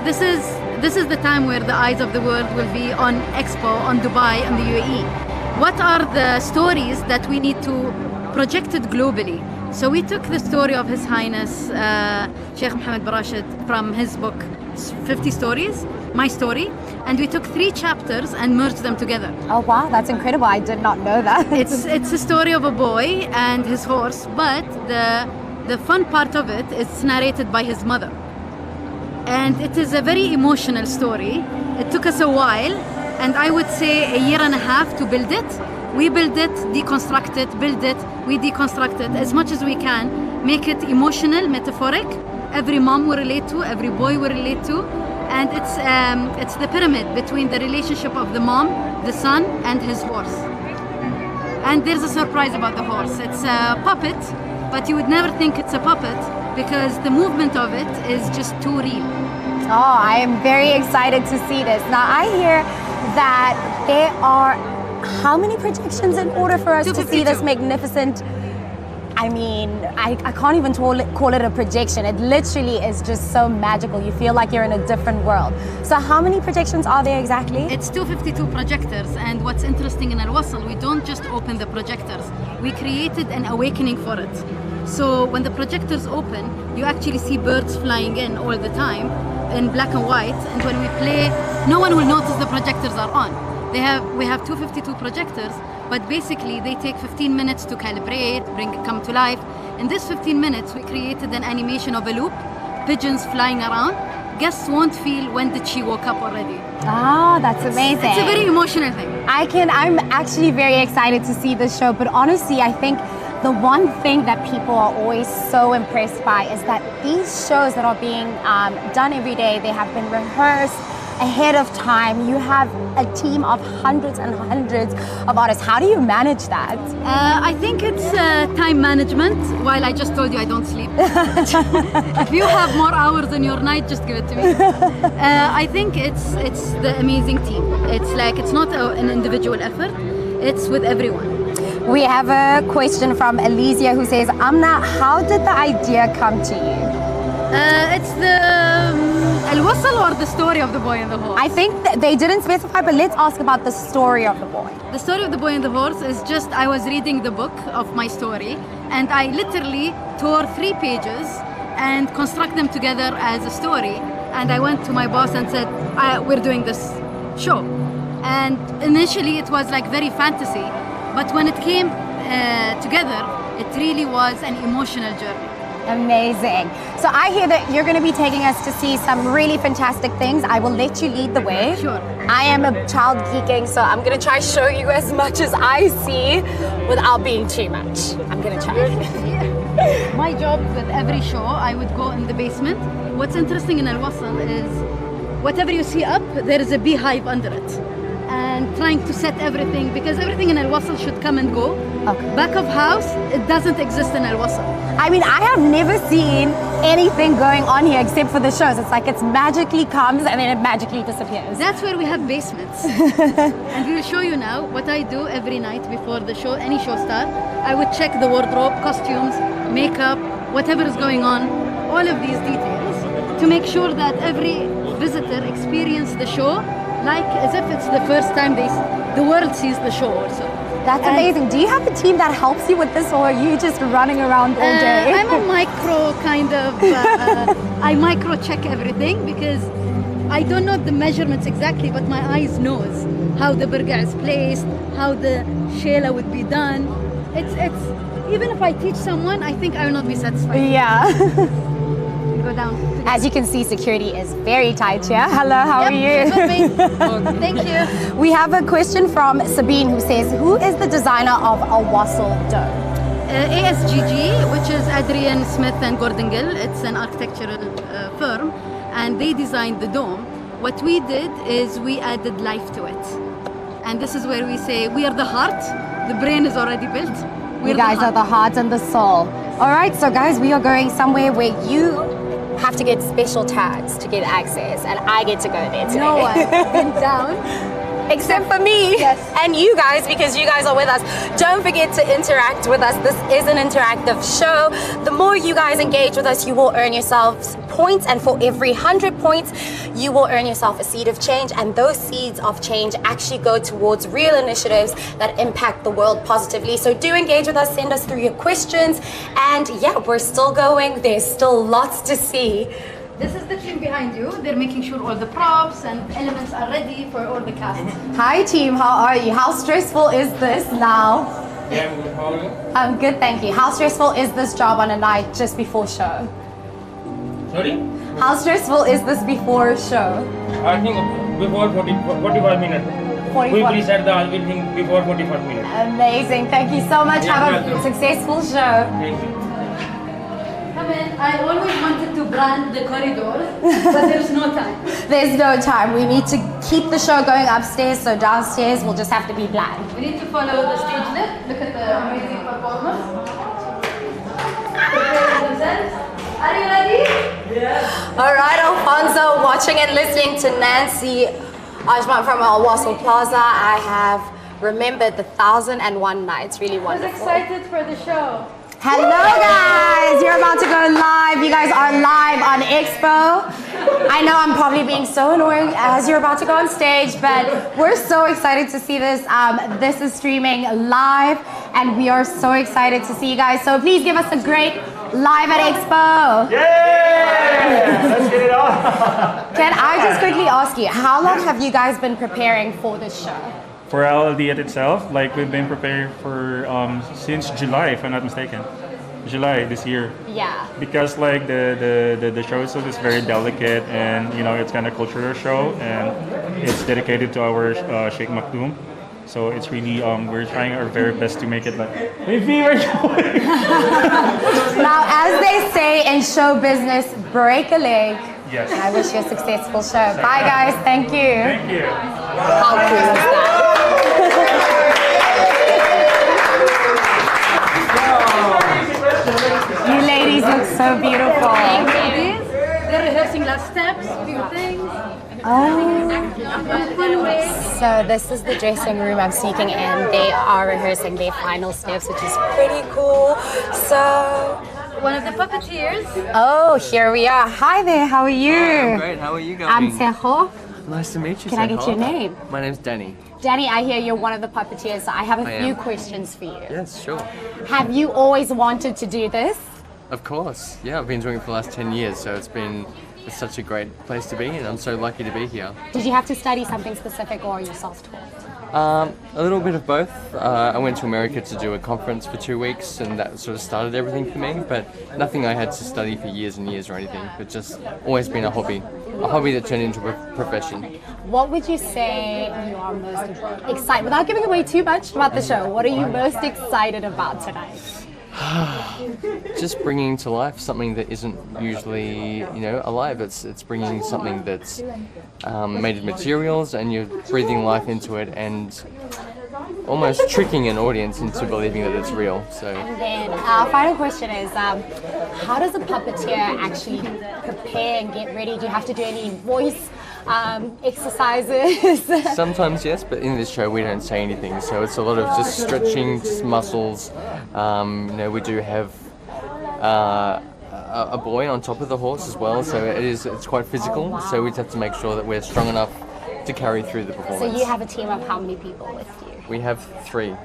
This is the time where the eyes of the world will be on Expo, on Dubai, on the UAE. What are the stories that we need to project it globally? So we took the story of His Highness Sheikh Mohammed bin Rashid from his book 50 Stories, My Story, and we took 3 chapters and merged them together. Oh wow, that's incredible. I did not know that. It's a story of a boy and his horse, but the fun part of it is narrated by his mother. And it is a very emotional story. It took us a while, and I would say a year and a half to build it. We build it, deconstruct it, build it, we deconstruct it as much as we can, make it emotional, metaphoric. Every mom will relate to, every boy will relate to. And it's the pyramid between the relationship of the mom, the son, and his horse. And there's a surprise about the horse. It's a puppet, but you would never think it's a puppet because the movement of it is just too real. Oh, I am very excited to see this. Now, I hear that there are how many projections in order for us to see this magnificent? I mean, I can't even call it a projection. It literally is just so magical. You feel like you're in a different world. So how many projections are there exactly? It's 252 projectors, and what's interesting in Wasl, we don't just open the projectors. We created an awakening for it. So when the projectors open, you actually see birds flying in all the time in black and white, and when we play, no one will notice the projectors are on. We have 252 projectors, but basically they take 15 minutes to calibrate, come to life. In this 15 minutes, we created an animation of a loop, pigeons flying around. Guests won't feel when did she woke up already. Oh, that's amazing. It's a very emotional thing. I'm actually very excited to see this show, but honestly, I think the one thing that people are always so impressed by is that these shows that are being done every day, they have been rehearsed ahead of time. You have a team of hundreds and hundreds of artists. How do you manage that? I think it's time management. While I just told you I don't sleep. If you have more hours in your night, just give it to me. I think it's the amazing team. It's not an individual effort. It's with everyone. We have a question from Elysia who says, Amna, how did the idea come to you? It's the Wasl or the story of the boy and the horse? I think they didn't specify, but let's ask about the story of the boy. The story of the boy and the horse is just, I was reading the book of my story, and I literally tore 3 pages and construct them together as a story. And I went to my boss and said, we're doing this show. And initially it was like very fantasy, but when it came together, it really was an emotional journey. Amazing. So I hear that you're going to be taking us to see some really fantastic things. I will let you lead the way. Sure. I am a child geeking, so I'm going to try show you as much as I see without being too much. I'm going to try. My job with every show, I would go in the basement. What's interesting in Wasl is whatever you see up, there is a beehive under it. And trying to set everything, because everything in Wasl should come and go. Okay. Back of house, it doesn't exist in Wasl. I mean, I have never seen anything going on here except for the shows. It's like it magically comes and then it magically disappears. That's where we have basements. And we will show you now what I do every night before the show, any show start. I would check the wardrobe, costumes, makeup, whatever is going on, all of these details to make sure that every visitor experiences the show like as if it's the first time the world sees the show also. That's amazing. Do you have a team that helps you with this, or are you just running around all day? I'm a micro kind of, I micro check everything because I don't know the measurements exactly, but my eyes knows how the burger is placed, how the shayla would be done. It's even if I teach someone, I think I will not be satisfied. Yeah. Go down. As you can see, security is very tight here. Hello, how are you? Thank you. We have a question from Sabine who says, who is the designer of a Wasl dome? ASGG, which is Adrian Smith and Gordon Gill. It's an architectural firm, and they designed the dome. What we did is we added life to it. And this is where we say we are the heart. The brain is already built. You guys are the heart and the soul. All right, so guys, we are going somewhere where you have to get special tags to get access, and I get to go there today. No one. Been down. except for me and you guys, because you guys are with us. Don't forget to interact with us. This is an interactive show. The more you guys engage with us, you will earn yourselves points, and for every 100 points, you will earn yourself a seed of change, and those seeds of change actually go towards real initiatives that impact the world positively. So do engage with us, send us through your questions, and yeah, we're still going. There's still lots to see. This is the team behind you. They're making sure all the props and elements are ready for all the cast. Hi team, how are you? How stressful is this now? Yeah, I'm good. How are you? I'm good, thank you. How stressful is this job on a night just before show? Sorry? How stressful is this before show? I think before 45 minutes. 45. We preset the everything before 45 minutes. Amazing, thank you so much. Yeah, Have a welcome. successful show. Thank you. Come in. I always wanted to brand the corridors, but there's no time. There's no time. We need to keep the show going upstairs, so downstairs we'll just have to be bland. We need to follow the stage left. Look at the amazing performers. Preparing themselves. Are you ready? All right, Alfonso, watching and listening to Nancy Ajman from Wasl Plaza. I have remembered the 1001 nights. Really I was wonderful. excited for the show. Hello guys, you're about to go live. You guys are live on Expo. I know I'm probably being so annoying as you're about to go on stage, but we're so excited to see this. This is streaming live and we are so excited to see you guys. So please give us a great live at Expo. Yeah! Let's get it on. Can I just quickly ask you, how long have you guys been preparing for this show? For LLD itself, like we've been preparing for since July, if I'm not mistaken. July this year. Yeah. Because like the show itself is very delicate, and you know it's kind of cultural show, and it's dedicated to our Sheikh Maktoum. So it's really we're trying our very best to make it like Now, as they say in show business, break a leg. Yes. And I wish you a successful show. Bye guys, thank you. Thank you. How cool is that? You ladies look so beautiful. Ladies, they're rehearsing last steps, few things. So this is the dressing room I'm sneaking in. They are rehearsing their final steps, which is pretty cool. So, One of the puppeteers. oh, here we are. Hi there, how are you? I'm great. How are you going? I'm Seho. Nice to meet you. Can I get your name? My name's Danny. Danny, I hear you're one of the puppeteers, so I have a I few am. questions for you. Yes, sure. Have you always wanted to do this? Of course. Yeah, I've been doing it for the last 10 years, so it's such a great place to be, and I'm so lucky to be here. Did you have to study something specific or are you self-taught? A little bit of both. I went to America to do a conference for 2 weeks, and that sort of started everything for me, but nothing I had to study for years and years or anything, but just always been a hobby that turned into a profession. What would you say you are most excited, without giving away too much about the show, what are you most excited about tonight? Just bringing to life something that isn't usually, alive. It's bringing something that's made of materials, and you're breathing life into it, and almost tricking an audience into believing that it's real. So. And then our final question is, how does a puppeteer actually prepare and get ready? Do you have to do any voice exercises? Sometimes yes, but in this show we don't say anything, so it's a lot of just stretching, just muscles. We do have a boy on top of the horse as well, so it's quite physical. So we just have to make sure that we're strong enough to carry through the performance. So you have a team of how many people with you? We have 3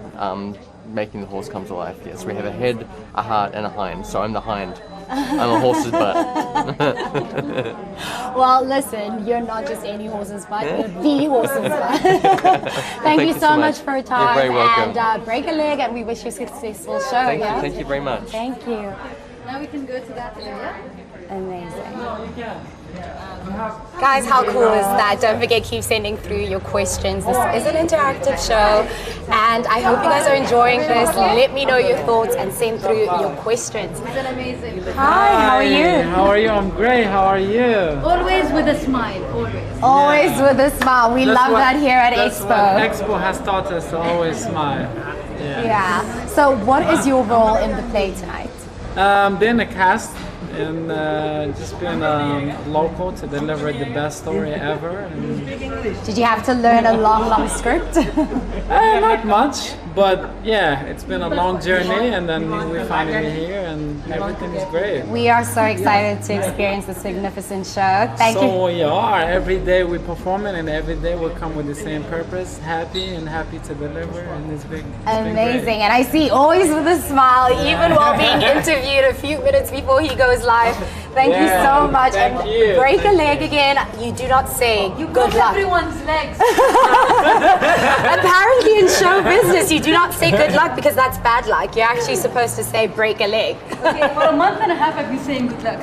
making the horse come to life. Yes, we have a head, a heart, and a hind. So I'm the hind. I'm a horse's butt. Well, listen, you're not just any horse's butt, you're the horse's butt. Thank you so much for your time. You're very welcome. And break a leg, and we wish you a successful show. Thank yeah? you. Thank you very much. Thank you. Now we can go to that area. Amazing. Guys, how cool is that? Don't forget, keep sending through your questions. This is an interactive show, and I hope you guys are enjoying this. Let me know your thoughts and send through your questions. It's an amazing. Hi, how are you? How are you? I'm great. How are you? Always with a smile, always. Always with a smile. We love that here at that's Expo. What Expo has taught us to always smile. Yeah. So what is your role in the play tonight? Being a cast and just being local to deliver the best story ever. And, Did you have to learn a long script? not much, but yeah, it's been a long journey, and then we're finally here, and everything is great. We are so excited to experience this magnificent show. Thank you. So we are. Every day we perform it, and every day we come with the same purpose, happy to deliver, and it's been Amazing. And I see always with a smile, even while being interviewed a few minutes before he goes live. Thank you so much. Thank and you. break a leg again. You do not say good luck. Everyone's legs. Apparently in show business, you do not say good luck because that's bad luck. You're actually supposed to say break a leg. Okay, for a month and a half I've been saying good luck.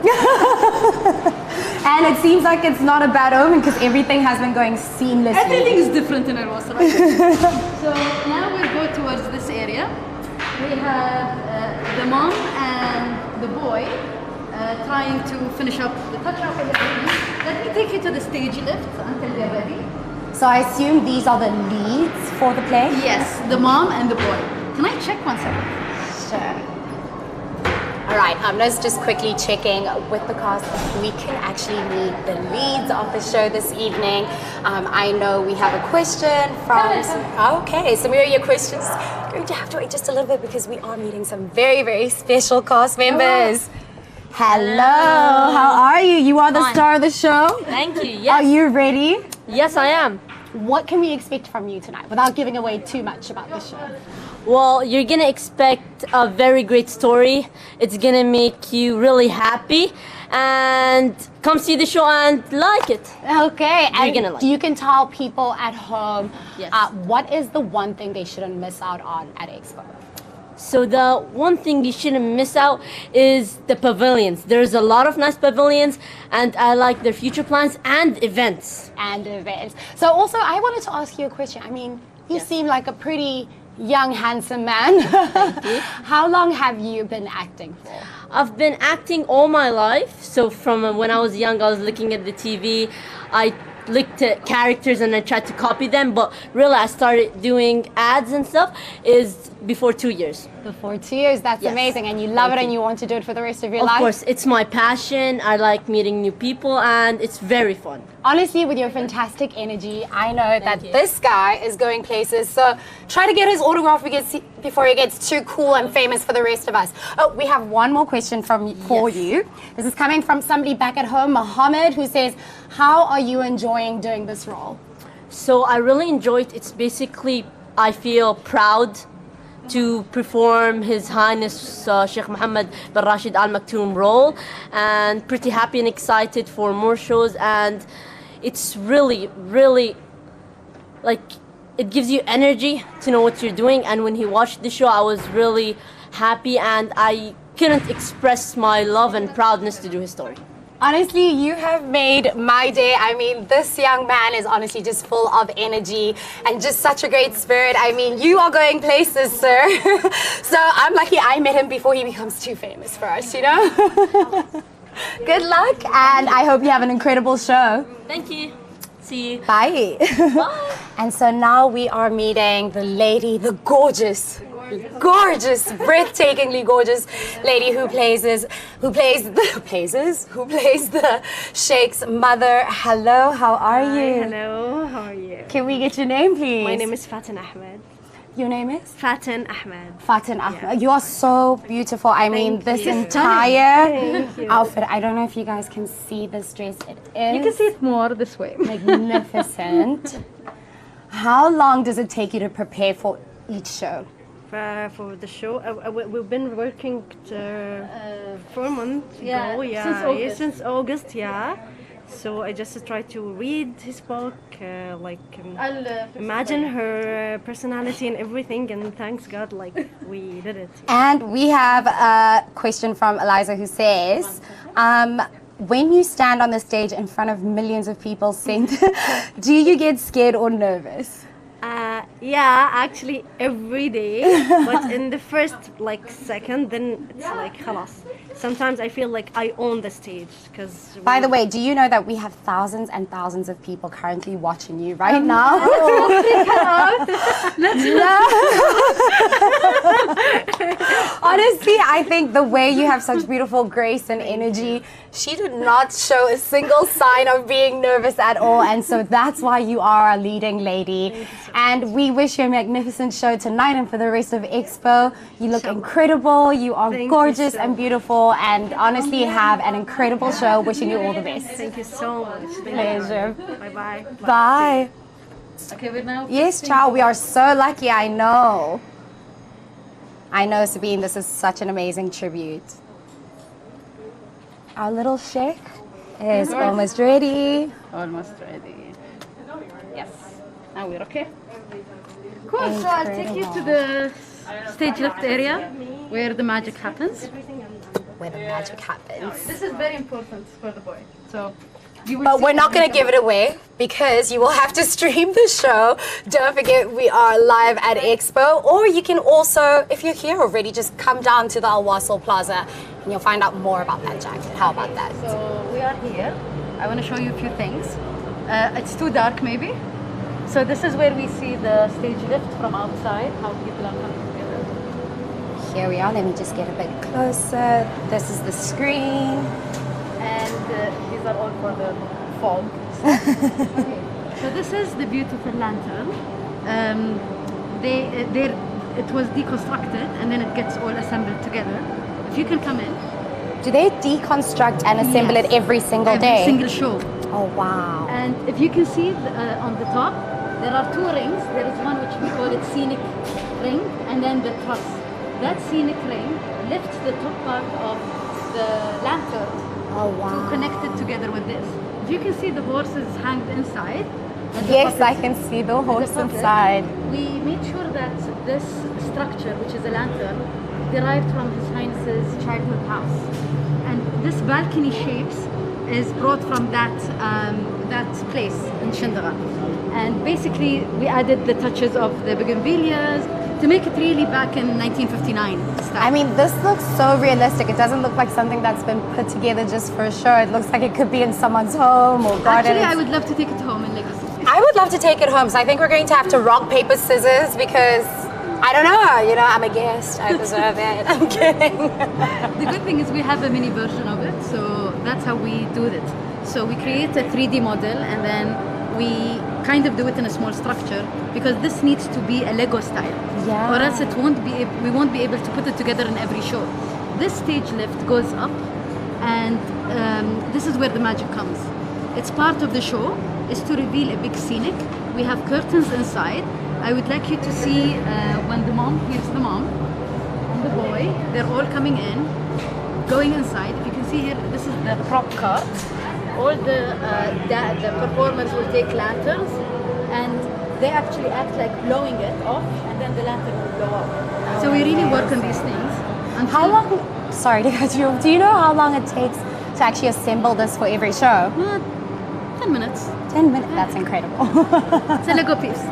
And it seems like it's not a bad omen because everything has been going seamlessly. Everything is different in Al-Wasl. So now we'll go towards this area. We have the mom and the boy trying to finish up the touch-up and everything. Let me take you to the stage left until they're ready. So I assume these are the leads for the play? Yes, the mom and the boy. Can I check 1 second? Sure. All right, just quickly checking with the cast if we can actually meet the leads of the show this evening. I know we have a question from... Okay, Samira, your questions. You're going to have to wait just a little bit because we are meeting some very special cast members. Hello, how are you? You are the star of the show. Thank you. Yes. Are you ready? Yes, I am. What can we expect from you tonight without giving away too much about the show? Well, you're gonna expect a very great story. It's gonna make you really happy, and come see the show and like it. Okay, and gonna like you can tell people at home Yes. what is the one thing they shouldn't miss out on at Expo? So the one thing you shouldn't miss out is the pavilions. There's a lot of nice pavilions, and I like their future plans and events. And events. So also, I wanted to ask you a question. I mean, you seem like a pretty young, handsome man. Thank you. How long have you been acting for? I've been acting all my life. So from when I was young, I was looking at the TV. I looked at characters and I tried to copy them, but really I started doing ads and stuff is before 2 years. Before 2 years, that's Yes. amazing. And you love Thank it and you. you want to do it for the rest of your Of life? course, it's my passion. I like meeting new people and it's very fun. Honestly, with your fantastic energy, I know that you. this guy is going places. So try to get his autograph before he gets too cool and famous for the rest of us. Oh, we have one more question for you. This is coming from somebody back at home, Mohammed, who says, how are you enjoying doing this role? So I really enjoyed it. It's basically, I feel proud to perform His Highness Sheikh Mohammed bin Rashid Al Maktoum role, and pretty happy and excited for more shows. And it's really like it gives you energy to know what you're doing. And when he watched the show, I was really happy and I couldn't express my love and proudness to do his story. Honestly, you have made my day. I mean, this young man is honestly just full of energy and just such a great spirit. I mean, you are going places, sir. So I'm lucky I met him before he becomes too famous for us, you know? Good luck, and I hope you have an incredible show. Thank you. See you. Bye. Bye. And so now we are meeting the lady, the gorgeous, breathtakingly gorgeous lady who plays the Sheikh's mother. Hello, how are you? Hello, how are you? Can we get your name, please? My name is Fatin Ahmed. Your name is? Fatin Ahmed. Fatin Ahmed. You are so beautiful. I mean, Thank this you. entire you. outfit, I don't know if you guys can see this dress. It is You can see it more this way. magnificent. How long does it take you to prepare for each show? For the show, we've been working 4 months yeah, ago. Yeah, since August. Since August, yeah. So I just try to read his book, imagine her personality and everything, and thanks God, like we did it. And we have a question from Eliza who says, when you stand on the stage in front of millions of people sing, do you get scared or nervous? Yeah, actually every day, but in the first second, then it's like khalas. sometimes I feel like I own the stage because. By the way, do you know that we have thousands and thousands of people currently watching you right now? Honestly, I think the way you have such beautiful grace and energy, she did not show a single sign of being nervous at all, and so that's why you are a leading lady. And we wish you a magnificent show tonight and for the rest of Expo. You look incredible, you are Thank you gorgeous so and beautiful, and honestly have an incredible show. Wishing you all the best. Thank you so much. Pleasure. Bye-bye. Bye. Okay, we're now. Yes, child, we are so lucky, I know. I know, Sabine, this is such an amazing tribute. Our little sheikh is almost ready. Almost ready. Yes. Now we're okay. Cool. So I'll take you to the stage left area where the magic happens. Where the magic happens. This is very important for the boy. So you will But see we're not going to give it away because you will have to stream the show. Don't forget, we are live at Expo. Or you can also, if you're here already, just come down to the Wasl Plaza and you'll find out more about that jacket. How about that? So we are here. I want to show you a few things. It's too dark maybe. So this is where we see the stage lift from outside, how people are coming together. Here we are. Let me just get a bit closer. This is the screen. And these are all for the fog. Okay. So this is the beautiful lantern. It was deconstructed and then it gets all assembled together. If you can come in. Do they deconstruct and assemble it every single day? Every single show. Oh, wow. And if you can see on the top, there are two rings. There is one which we call it scenic ring, and then the truss. That scenic ring lifts the top part of the lantern to connect it together with this. If you can see the horses hanged inside. Yes, I can see the horse inside. We made sure that this structure, which is a lantern, derived from His Highness's childhood house. And this balcony shapes is brought from that place in Shindara. And basically we added the touches of the bougainvilleas to make it really back in 1959 style. I mean, this looks so realistic. It doesn't look like something that's been put together just for a show. It looks like it could be in someone's home or garden. Actually, I would love to take it home in Legacy. I would love to take it home, so I think we're going to have to rock, paper, scissors because, I don't know, I'm a guest. I deserve it. I'm kidding. The good thing is we have a mini version of it, so that's how we do it. So we create a 3D model and then we kind of do it in a small structure because this needs to be a Lego style. Yeah. Or else we won't be able to put it together in every show. This stage lift goes up and this is where the magic comes. It's part of the show, is to reveal a big scenic. We have curtains inside. I would like you to see when the mom, here's the mom and the boy, they're all coming in, going inside. If you can see here, this is the prop cart. All the performers will take lanterns and they actually act like blowing it off and then the lantern will blow up. So we really work on these things. How long, sorry to cut you off, do you know how long it takes to actually assemble this for every show? 10 minutes. 10 minutes, that's incredible. It's a Lego piece.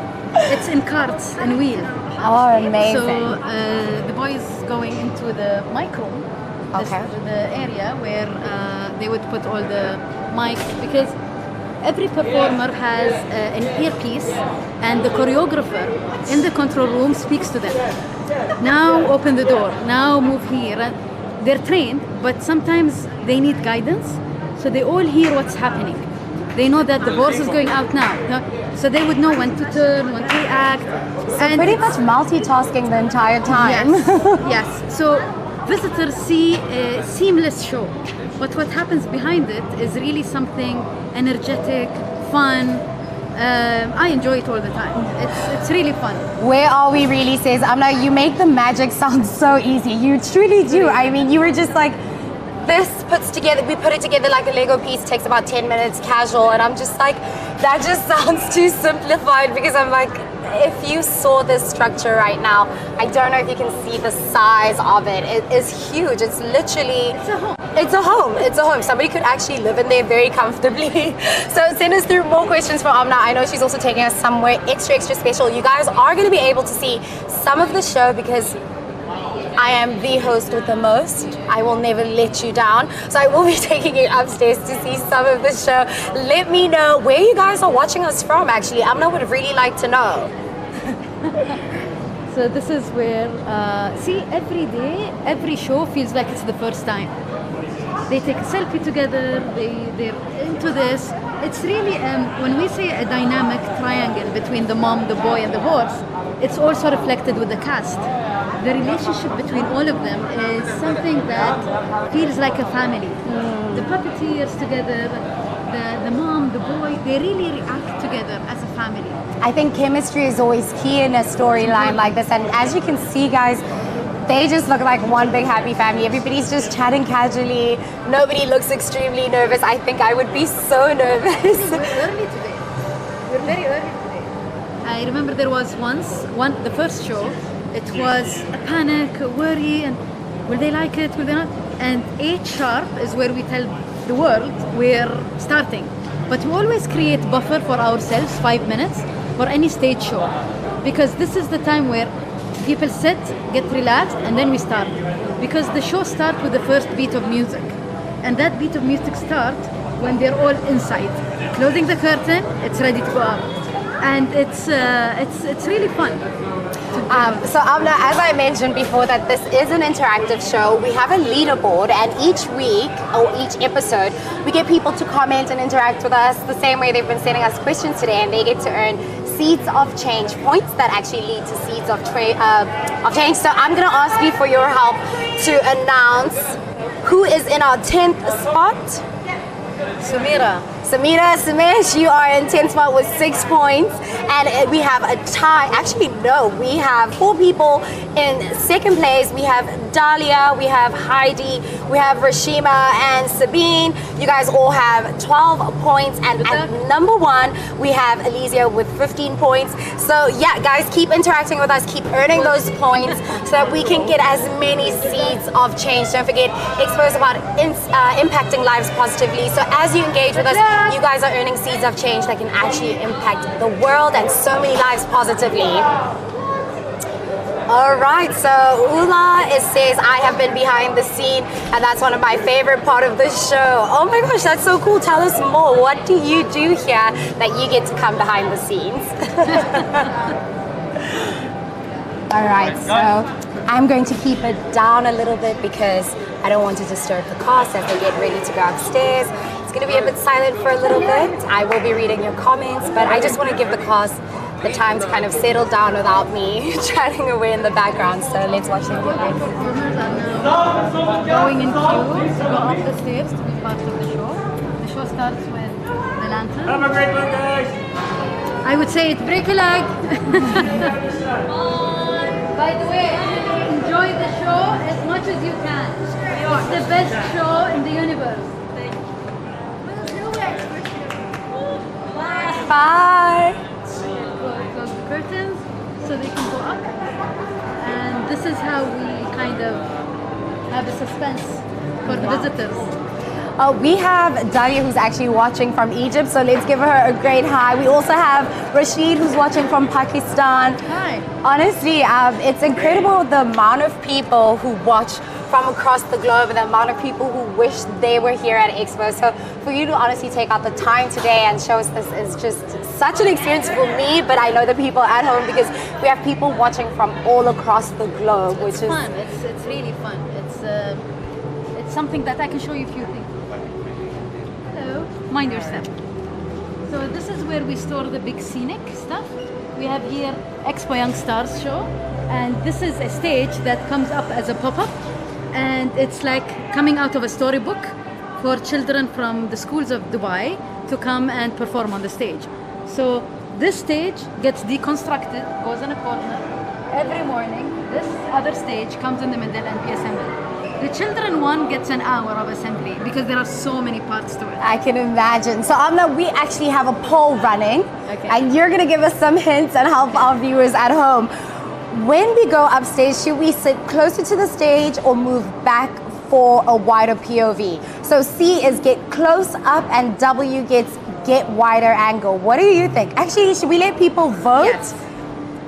It's in carts and wheel. Oh, amazing. So the boy is going into the mic room, the area where they would put all the mics, because every performer has an earpiece and the choreographer in the control room speaks to them. Now open the door, now move here. And they're trained, but sometimes they need guidance, so they all hear what's happening. They know that the horse is going out now, so they would know when to turn, when to react. So and pretty much multitasking the entire time. Yes, yes. So visitors see a seamless show, but what happens behind it is really something energetic, fun. I enjoy it all the time. It's really fun. Where are we really says, Amna, you make the magic sound so easy. You truly do. I mean, you were just like, we put it together like a Lego piece, takes about 10 minutes, casual, and I'm just like, that just sounds too simplified, because I'm like, if you saw this structure right now, I don't know if you can see the size of it. It is huge. It's literally... It's a home. It's a home. It's a home. Somebody could actually live in there very comfortably. So send us through more questions for Amna. I know she's also taking us somewhere extra special. You guys are going to be able to see some of the show because I am the host with the most. I will never let you down. So I will be taking you upstairs to see some of the show. Let me know where you guys are watching us from, actually. Amna would really like to know. So this is where, see, every day, every show feels like it's the first time. They take a selfie together, they're into this. It's really, when we say a dynamic triangle between the mom, the boy, and the horse, it's also reflected with the cast. The relationship between all of them is something that feels like a family. The puppeteers together, the mom, the boy, they really react together as a family. I think chemistry is always key in a storyline like this. And as you can see, guys, they just look like one big happy family. Everybody's just chatting casually. Nobody looks extremely nervous. I think I would be so nervous. We're early today. We're very early today. I remember there was the first show, it was a panic, a worry, and will they like it, will they not? And 8 sharp is where we tell the world we're starting. But we always create buffer for ourselves, 5 minutes, for any stage show. Because this is the time where people sit, get relaxed, and then we start. Because the show starts with the first beat of music. And that beat of music starts when they're all inside. Closing the curtain, it's ready to go out. And it's really fun. So Amna, as I mentioned before, that this is an interactive show. We have a leaderboard, and each week or each episode, we get people to comment and interact with us the same way they've been sending us questions today, and they get to earn seeds of change, points that actually lead to seeds of change. So I'm going to ask you for your help to announce who is in our 10th spot. Samira Samesh, you are in 10th spot with 6 points, and we have a tie. Actually, no, we have 4 people in 2nd place. We have Dahlia, we have Heidi, we have Rashima and Sabine. You guys all have 12 points, and at number 1, we have Elysia with 15 points. So yeah, guys, keep interacting with us, keep earning those points so that we can get as many seeds of change. Don't forget, Expo is about impacting lives positively. So as you engage with us, you guys are earning seeds of change that can actually impact the world and so many lives positively. All right, so Ula says, I have been behind the scene, and that's one of my favorite part of the show. Oh my gosh, that's so cool. Tell us more. What do you do here that you get to come behind the scenes? All right, so I'm going to keep it down a little bit because I don't want to disturb the cast as they get ready to go upstairs. It's going to be a bit silent for a little bit. I will be reading your comments, but I just want to give the cast the time to kind of settle down without me chatting away in the background. So let's watch them get ready. Performers are now going in queue to go up the stairs to be part of the show. The show starts with the lantern. Have a great one, guys. I would say it break a leg. By the way, enjoy the show as much as you can. It's the best show in the universe. Bye. Close the curtains so they can go up. And this is how we kind of have a suspense for the visitors. We have Dahlia, who's actually watching from Egypt, so let's give her a great hi. We also have Rashid, who's watching from Pakistan. Hi. Honestly, it's incredible the amount of people who watch from across the globe and the amount of people who wish they were here at Expo. So for you to honestly take out the time today and show us this is just such an experience for me, but I know the people at home, because we have people watching from all across the globe, which is fun. It's really fun. It's something that I can show you a few things. Hello, mind your step. So this is where we store the big scenic stuff. We have here Expo Young Stars show, and this is a stage that comes up as a pop-up, and it's like coming out of a storybook for children from the schools of Dubai to come and perform on the stage. So this stage gets deconstructed, goes in a corner. Every morning, this other stage comes in the middle and be assembled. The children one gets an hour of assembly because there are so many parts to it. I can imagine. So Amna, we actually have a poll running, Okay. and you're gonna give us some hints and help our viewers at home. When we go upstage, should we sit closer to the stage or move back for a wider POV? So C is get close up and W gets get wider angle. What do you think? Actually, should we let people vote? Yes.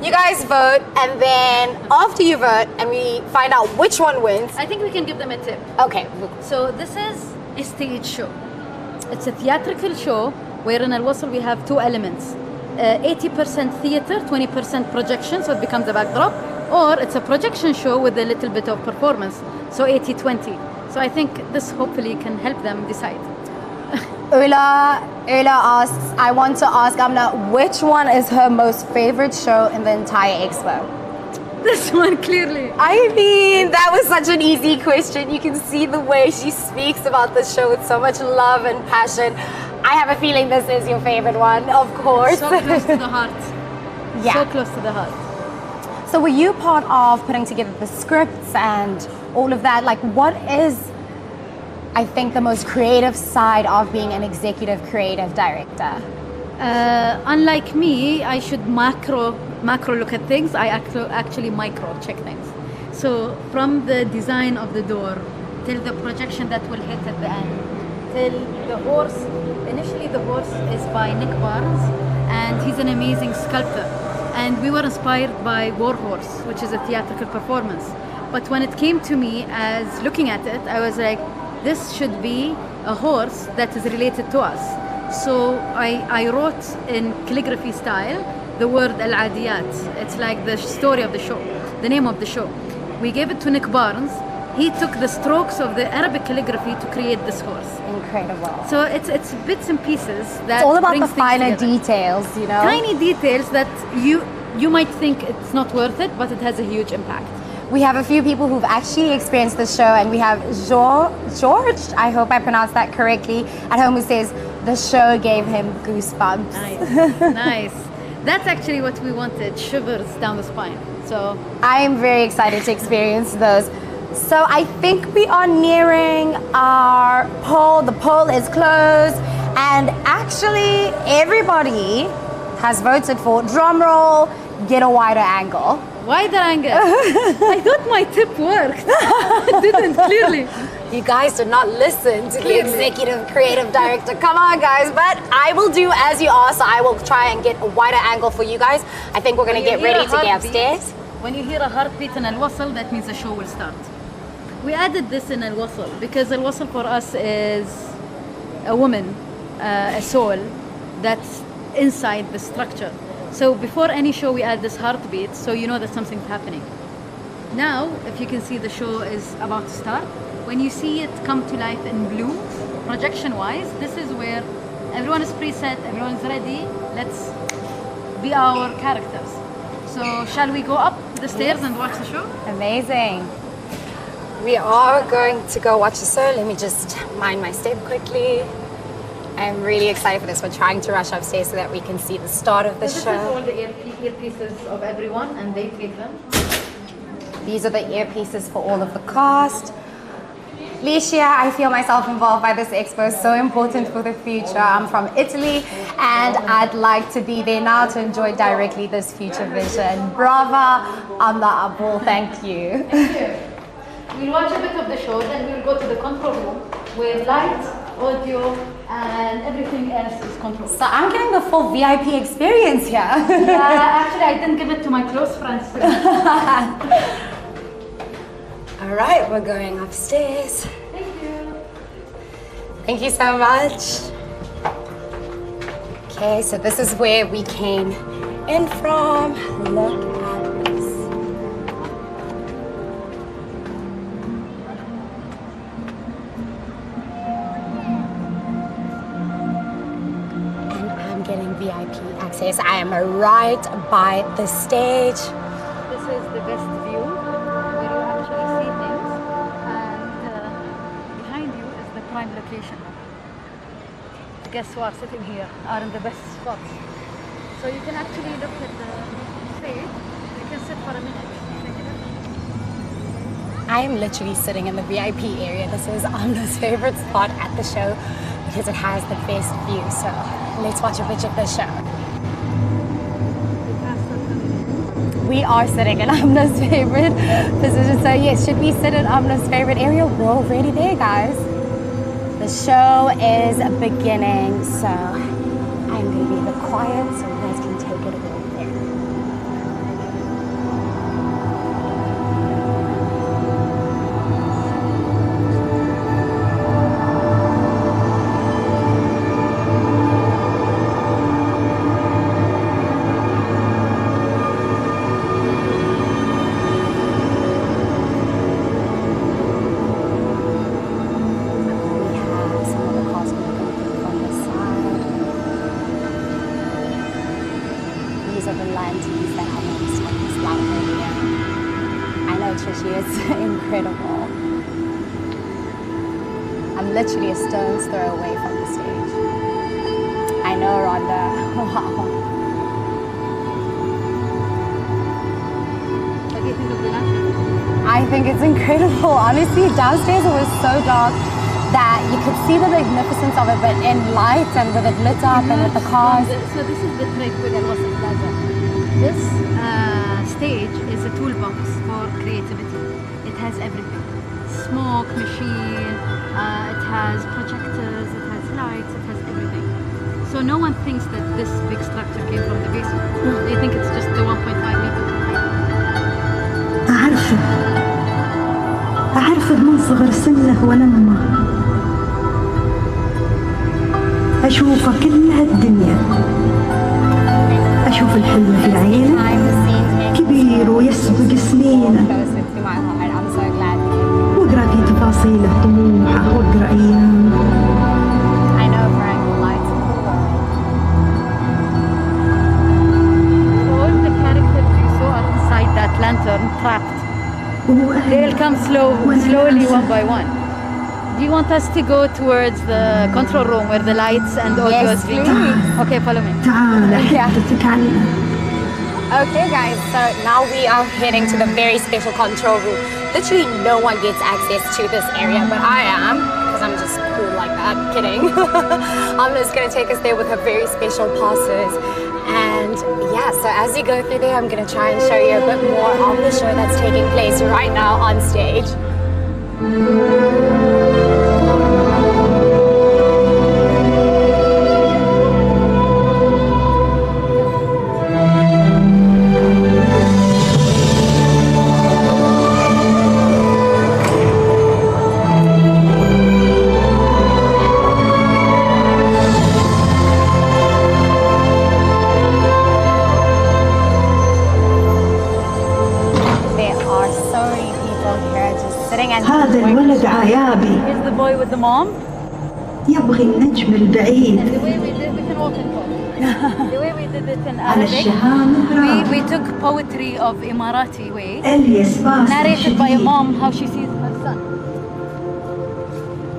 You guys vote, and then after you vote, and we find out which one wins. I think we can give them a tip. Okay. So this is a stage show. It's a theatrical show where in Al Wasl we have two elements. 80% theater, 20% projection, so it becomes a backdrop. Or it's a projection show with a little bit of performance, so 80-20. So I think this hopefully can help them decide. Ula asks, I want to ask Amna, which one is her most favorite show in the entire expo? This one, clearly. I mean, that was such an easy question. You can see the way she speaks about the show with so much love and passion. I have a feeling this is your favorite one, of course. So close to the heart. Yeah. So close to the heart. So were you part of putting together the scripts and all of that? Like, what is, I think, the most creative side of being an executive creative director? Unlike me, I should macro look at things. I actually micro check things. So from the design of the door till the projection that will hit at the end, till the horse. Initially, the horse is by Nick Barnes, and he's an amazing sculptor. And we were inspired by War Horse, which is a theatrical performance. But when it came to me as looking at it, I was like, this should be a horse that is related to us. So I wrote in calligraphy style the word Al-Adiyat. It's like the story of the show, the name of the show. We gave it to Nick Barnes. He took the strokes of the Arabic calligraphy to create this horse. Incredible. So it's bits and pieces that It's all about brings the things finer together. details, you know? Tiny details that you might think it's not worth it, but it has a huge impact. We have a few people who've actually experienced the show, and we have George, I hope I pronounced that correctly, at home, who says the show gave him goosebumps. Nice, nice. That's actually what we wanted, shivers down the spine. So I am very excited to experience those. So I think we are nearing our poll. The poll is closed, and actually everybody has voted for, drum roll, get a wider angle. wider angle. I thought my tip worked. It didn't, clearly. You guys did not listen to the executive creative director. Come on, guys. But I will do as you asked. I will try and get a wider angle for you guys. I think we're going to get ready to get upstairs. When you hear a heartbeat in Al Wasl, that means the show will start. We added this in Al Wasl because Al Wasl for us is a woman, a soul that's inside the structure. So before any show, we add this heartbeat, so you know that something's happening. Now, if you can see, the show is about to start. When you see it come to life in blue, projection-wise, this is where everyone is preset, everyone's ready. Let's be our characters. So shall we go up the stairs and watch the show? Amazing. We are going to go watch the show. Let me just mind my step quickly. I'm really excited for this. We're trying to rush upstairs so that we can see the start of the This is show. all the earpieces of everyone, and they take them. These are the earpieces for all of the cast. This year, I feel myself involved by this expo. So important for the future. I'm from Italy, and I'd like to be there now to enjoy directly this future vision. Brava, Allah Abul. Thank you. We'll watch a bit of the show, then we'll go to the control room where light, audio, and everything else is controlled. So I'm getting the full VIP experience here. Yeah, actually, I didn't give it to my close friends. All right, we're going upstairs. Thank you. Thank you so much. Okay, so this is where we came in from. Look at this. And I'm getting VIP access. I am right by the stage. This is the best view where you actually see things, and behind you is the prime location. The guests who are sitting here are in the best spots. So you can actually look at the stage, you can sit for a minute. I am literally sitting in the VIP area. This is Amna's favorite spot at the show because it has the best view. So let's watch a bit of the show. We are sitting in Amna's favorite position. So yes, should we sit in Amna's favorite area? We're already there, guys. The show is beginning, so I'm going to be a bit quiet so you guys can take it away there. these are the lanterns that I want to this light earlier. I know Trishi is incredible. I'm literally a stone's throw away from the stage. I know, Rhonda. Wow. What do you think of the lantern? I think it's incredible. Honestly, downstairs it was so dark that you could see the magnificence of it, but in light and with it lit up and with the cars. So this is the trick with Wasl Plaza. This stage is a toolbox for creativity. It has everything. Smoke machine, it has projectors, it has lights, it has everything. So no one thinks that this big structure came from the basement. They think it's just the 1.5 meter. أعرفه من صغر سنه ولما أشوفه كل هالدنيا، أشوف الحلم في عينه كبير ويسبق سنينه، واقرأ في تفاصيله طموحه واقرأ أيامه. All the characters you saw are inside that lantern, trapped. They'll come slowly one by one. Do you want us to go towards the control room where the lights and audio is being? Okay, follow me. Okay guys, so now we are heading to the very special control room. Literally no one gets access to this area, but I am, because I'm just cool like that. Kidding. I'm just going to take us there with her very special passes. And yeah, so as you go through there, I'm going to try and show you a bit more of the show that's taking place right now on stage. هذا الولد عيابي. Here's the boy with the mom. يبغي النجم البعيد. And the way we did, we can walk and talk. The way we did it in على Arabic, الشهامة we took poetry of Emirati way, الياس باص narrated by a شديد. mom how she sees her son.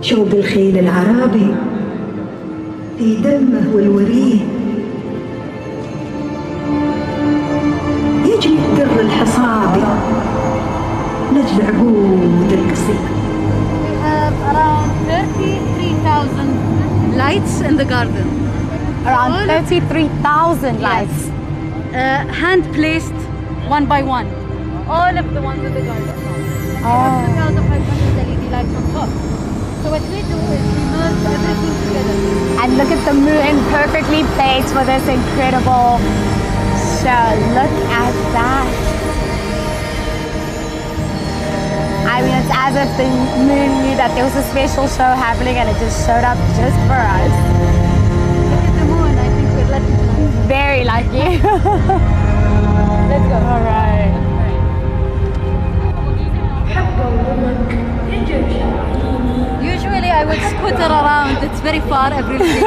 شوب الخيل العرابي في دمه والوريد، يجري الدر الحصابي نجل عقود القصيد. We have around 33,000 lights in the garden. Around 33,000 lights. Hand placed one by one. All of the ones in the garden. We have 2,500 LED lights on top. So what we do is we merge everything together. And look at the moon perfectly placed for this incredible show. Look at that. I mean, it's as if the moon knew that there was a special show happening and it just showed up just for us. Look at the moon. I think we're lucky tonight. Very lucky. Let's go. All right. Usually I would scooter around. It's very far every day.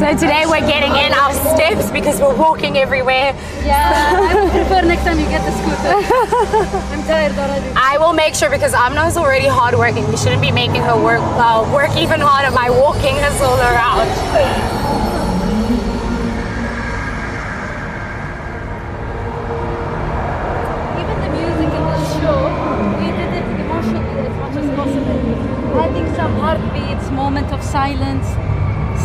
So today we're getting in our steps because we're walking everywhere. Yeah, I would prefer next time you get the scooter. I'm tired already. I will make sure because Amna's already hardworking. We shouldn't be making her work even harder by walking us all around. Even the music in the show, we did it emotionally as much as possible. Adding some heartbeats, moment of silence,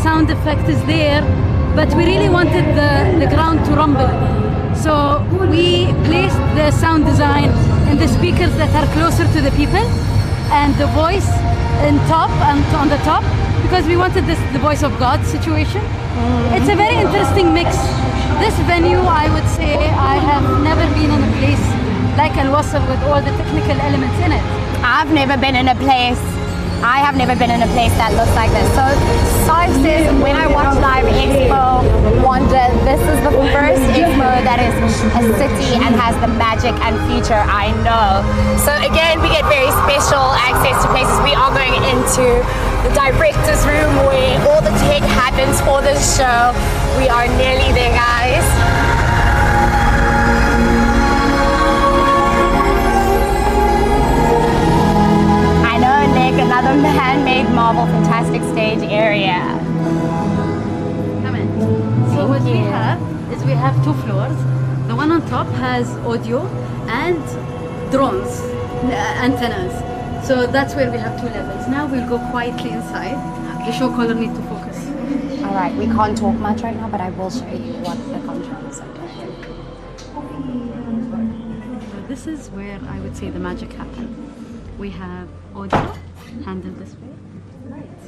sound effect is there, but we really wanted the ground to rumble. So we placed the sound design in the speakers that are closer to the people and the voice in top and on the top because we wanted this the voice of God situation. It's a very interesting mix. This venue, I would say, I have never been in a place like Al Wasl with all the technical elements in it. I have never been in a place that looks like this. So Saif says, when I watch live Expo, wonder, this is the first Expo that is a city and has the magic and future I know. So again, we get very special access to places. We are going into the director's room where all the tech happens for this show. We are nearly there, guys. handmade marble fantastic stage area. Come in. So what we have is we have 2 floors. The one on top has audio and drones, antennas. So that's where we have 2 levels. Now we'll go quietly inside. The show caller needs to focus. All right, we can't talk much right now, but I will show you what the controls are doing. So this is where I would say the magic happens. We have audio handled this way. Right.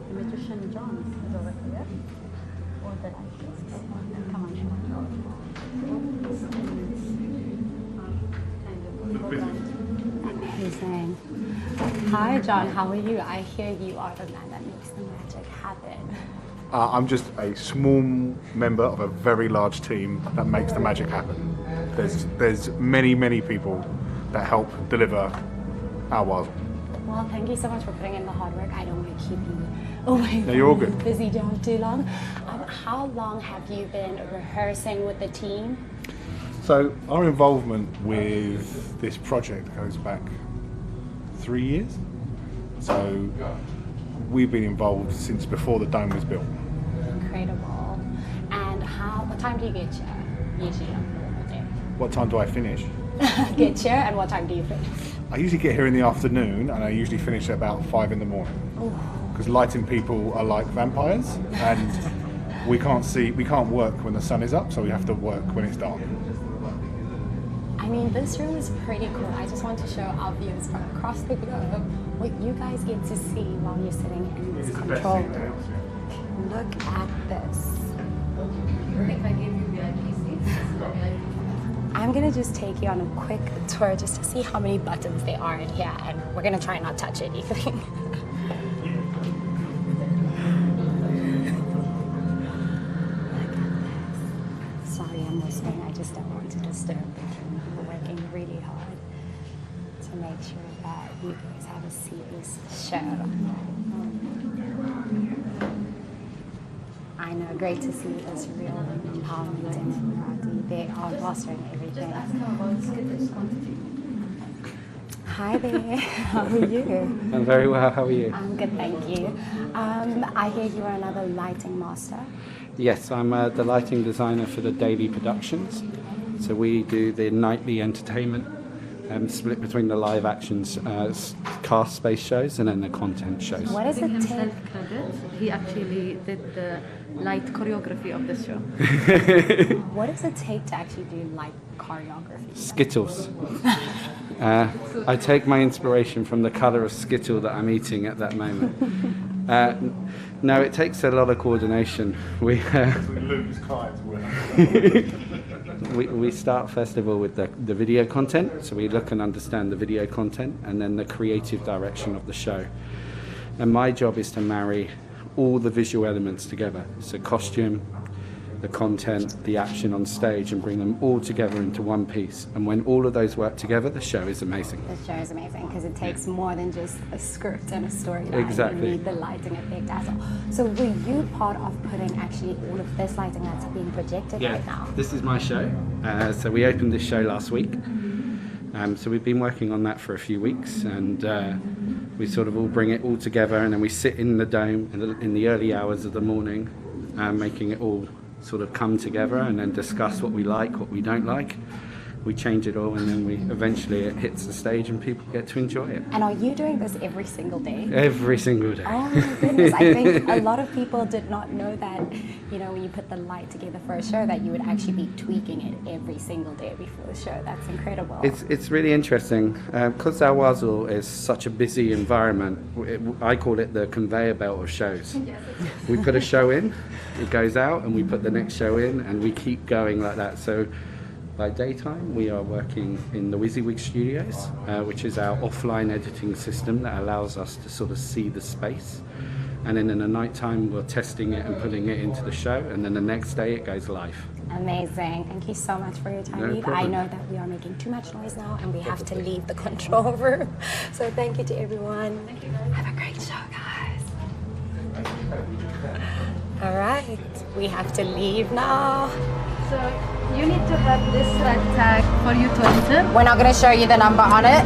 The magician John is over here. Or the artist. Come on, Amazing. Hi, John. How are you? I hear you are the man that makes the magic happen. I'm just a small member of a very large team that makes the magic happen. There's many people that help deliver our Wasl. Well, thank you so much for putting in the hard work. I don't want to keep you away No, you're all good. busy job too long. How long have you been rehearsing with the team? So our involvement with this project goes back 3 years. So we've been involved since before the dome was built. Incredible. And what time do you get here usually on a normal day? What time do I finish? Get here, and what time do you finish? I usually get here in the afternoon and I usually finish at about 5 in the morning. Because lighting people are like vampires and we can't work when the sun is up, so we have to work when it's dark. I mean, this room is pretty cool. I just want to show our viewers from across the globe what you guys get to see while you're sitting in this control room. Look at this. I think I gave you VIP seats. I'm gonna just take you on a quick tour just to see how many buttons there are in here, and we're gonna try not touch anything. Sorry, I'm whispering. I just don't want to disturb the team. We're working really hard to make sure that you guys have a seamless show. I know, great to see this real empowerment and emirati. They are fostering everything. Hi there, how are you? I'm very well, how are you? I'm good, thank you. I hear you are another lighting master. Yes, I'm the lighting designer for the daily productions. So we do the nightly entertainment split between the live actions, cast space shows and then the content shows. What does it take? Credit. He actually did the light choreography of the show. What does it take to actually do light choreography? Skittles. I take my inspiration from the colour of Skittle that I'm eating at that moment. No, it takes a lot of coordination. We start first of all with the video content, so we look and understand the video content and then the creative direction of the show. And my job is to marry all the visual elements together, so costume, the content, the action on stage, and bring them all together into one piece. And when all of those work together, the show is amazing. The show is amazing because it takes more than just a script and a storyline. Exactly. You need the lighting effect as well. So were you part of putting actually all of this lighting that's being projected right now? This is my show. So we opened this show last week. So we've been working on that for a few weeks, and we sort of all bring it all together, and then we sit in the dome in the early hours of the morning, making it all sort of come together and then discuss what we like, what we don't like. We change it all, and then eventually it hits the stage and people get to enjoy it. And are you doing this every single day? Every single day. Oh my goodness, I think a lot of people did not know that, you know, when you put the light together for a show that you would actually be tweaking it every single day before the show. That's incredible. It's really interesting because our Wasl is such a busy environment. I call it the conveyor belt of shows. We put a show in, it goes out, and we put the next show in, and we keep going like that. So by daytime, we are working in the WYSIWYG studios, which is our offline editing system that allows us to sort of see the space. And then in the nighttime, we're testing it and putting it into the show, and then the next day it goes live. Amazing. Thank you so much for your time, No Eve. I problem. know that we are making too much noise now and we have to leave the control room. So thank you to everyone. Thank you. Have a great show, guys. All right, we have to leave now. So you need to have this tag for you to enter. We're not going to show you the number on it.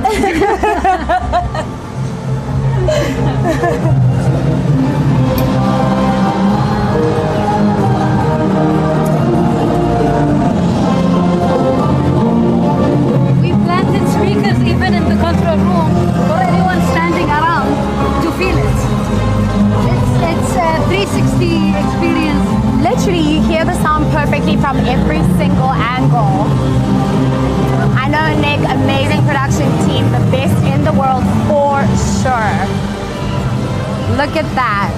We planted speakers even in the control room for anyone standing around to feel it. It's a 360 experience. Literally, you hear the sound perfectly from every single angle. I know Nick, amazing production team, the best in the world for sure. Look at that.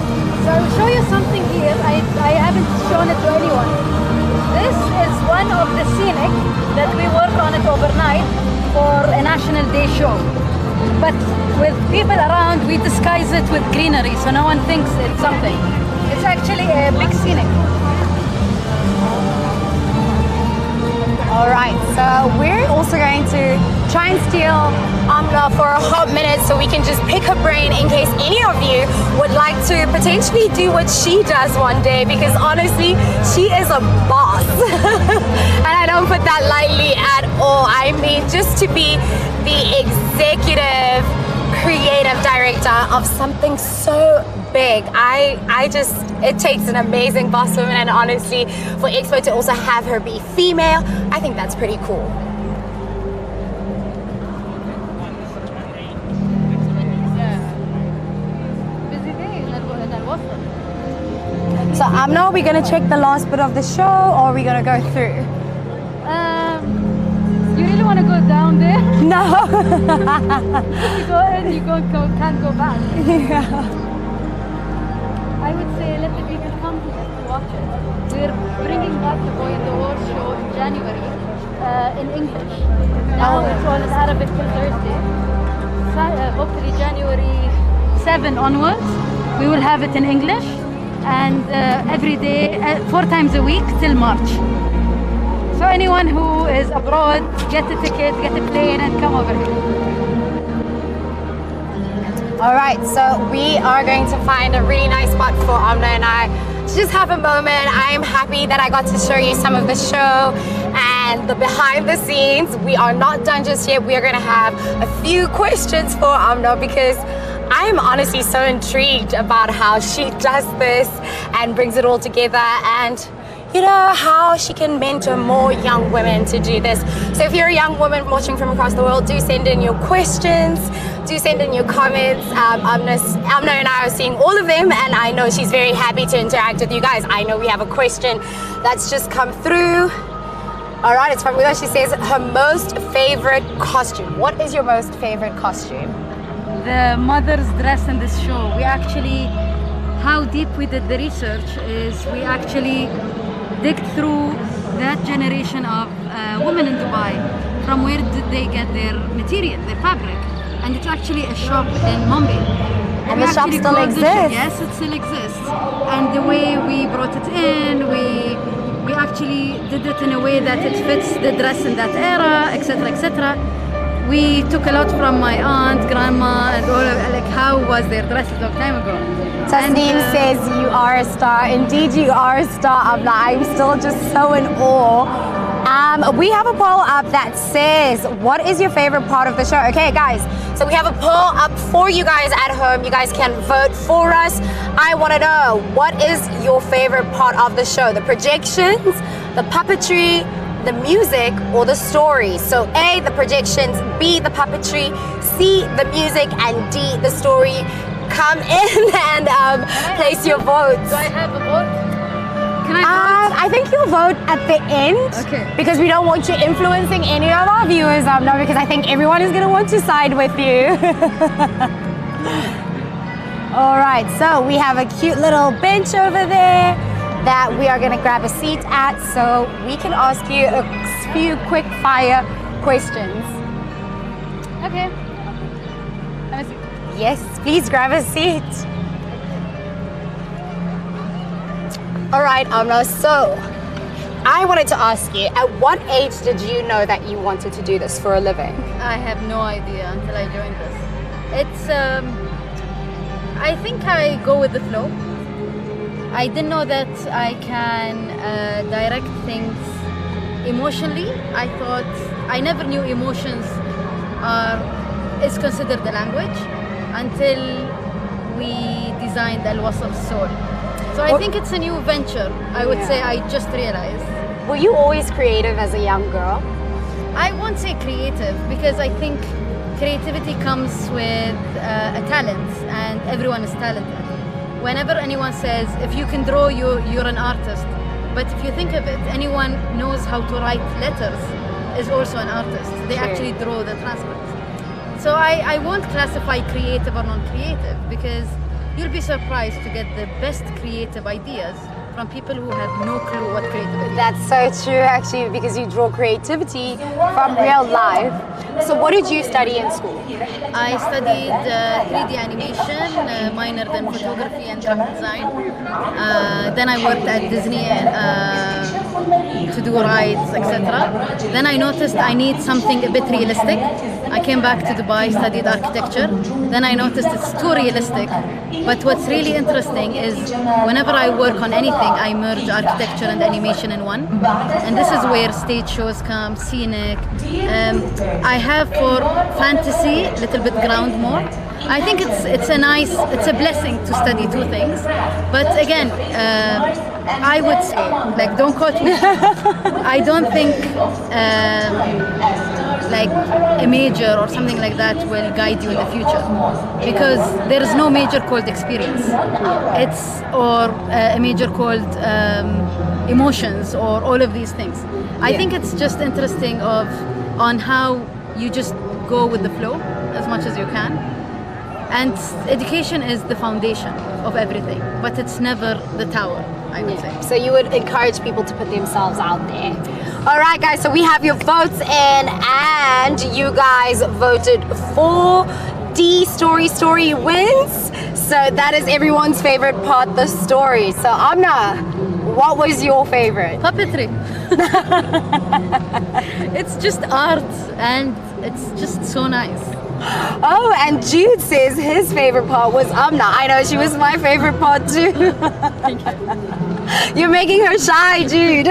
So I will show you something here. I haven't shown it to anyone. This is one of the scenic that we work on it overnight for a National Day show. But with people around, we disguise it with greenery so no one thinks it's something. It's actually a big scenic. All right, so we're also going to try and steal Amna for a hot minute so we can just pick her brain in case any of you would like to potentially do what she does one day, because honestly, she is a boss. And I don't put that lightly at all. I mean, just to be the executive creative director of something so big, it takes an amazing boss woman, and honestly, for Expo to also have her be female, I think that's pretty cool. Busy day in Wasl. So Amna, are we gonna check the last bit of the show, or are we gonna go through? You really want to go down there? No. If you go in, you can't go back. Yeah. I would say let the people come here to watch it. We're bringing back the Boy and the Horse show in January in English. Now it's all in Arabic till Thursday. Hopefully January 7 onwards, we will have it in English, and every day, 4 times a week till March. So anyone who is abroad, get a ticket, get a plane, and come over here. All right, so we are going to find a really nice spot for Amna and I to just have a moment. I am happy that I got to show you some of the show and the behind the scenes. We are not done just yet. We are going to have a few questions for Amna, because I am honestly so intrigued about how she does this and brings it all together, and you know, how she can mentor more young women to do this. So if you're a young woman watching from across the world, do send in your questions, do send in your comments. Amna and I are seeing all of them, and I know she's very happy to interact with you guys. I know we have a question that's just come through. All right, it's from Willa. She says, her most favorite costume. What is your most favorite costume? The mother's dress in this show. We actually, how deep we did the research is we actually digged through that generation of women in Dubai. From where did they get their material, their fabric? And it's actually a shop in Mumbai. And the shop still exists? Yes, it still exists. And the way we brought it in, we actually did it in a way that it fits the dress in that era, etc., etc. We took a lot from my aunt, grandma, and all of, like, how was their dress a long time ago. Tasneem says you are a star. Indeed, you are a star, Amna. I'm still just so in awe. We have a poll up that says, what is your favorite part of the show? Okay, guys, so we have a poll up for you guys at home. You guys can vote for us. I want to know, what is your favorite part of the show? The projections, the puppetry, the music, or the story? So A, the projections, B, the puppetry, C, the music, and D, the story. Come in and place your votes. Do I have a vote? Can I vote? I think you'll vote at the end. Okay. Because we don't want you influencing any of our viewers, no, because I think everyone is going to want to side with you. All right, so we have a cute little bench over there that we are going to grab a seat at, so we can ask you a few quick fire questions. Okay. Have a seat. Yes, please grab a seat. All right, Amna, so I wanted to ask you, at what age did you know that you wanted to do this for a living? I have no idea until I joined this. It's, I think I go with the flow. I didn't know that I can direct things emotionally. I never knew emotions is considered a language. until we designed Al Wasl Soul. So I think it's a new venture. I would say I just realized. Were you always creative as a young girl? I won't say creative because I think creativity comes with a talent, and everyone is talented. Whenever anyone says, if you can draw, you're an artist. But if you think of it, anyone knows how to write letters is also an artist. They actually draw the transcripts. So I won't classify creative or non-creative because you'll be surprised to get the best creative ideas from people who have no clue what creativity is. That's so true, actually, because you draw creativity from real life. So what did you study in school? I studied 3D animation, minored in photography and graphic design. Then I worked at Disney to do rides, etc. Then I noticed I need something a bit realistic. I came back to Dubai, studied architecture. Then I noticed it's too realistic. But what's really interesting is whenever I work on anything, I merge architecture and animation in one. And this is where stage shows come, scenic. I have for fantasy a little bit ground more. I think it's a blessing to study two things. But again, I would say, like, don't quote me. I don't think like a major or something like that will guide you in the future, because there is no major called experience. Or a major called emotions or all of these things. I think it's just interesting on how you just go with the flow as much as you can. And education is the foundation of everything, but it's never the tower, I would say. So you would encourage people to put themselves out there. All right, guys, so we have your votes in, and you guys voted for D story wins. So that is everyone's favorite part, the story. So Amna, what was your favorite? Puppetry. It's just art and it's just so nice. Oh, and Jude says his favorite part was Amna. I know, she was my favorite part too. Thank you. You're making her shy, Jude.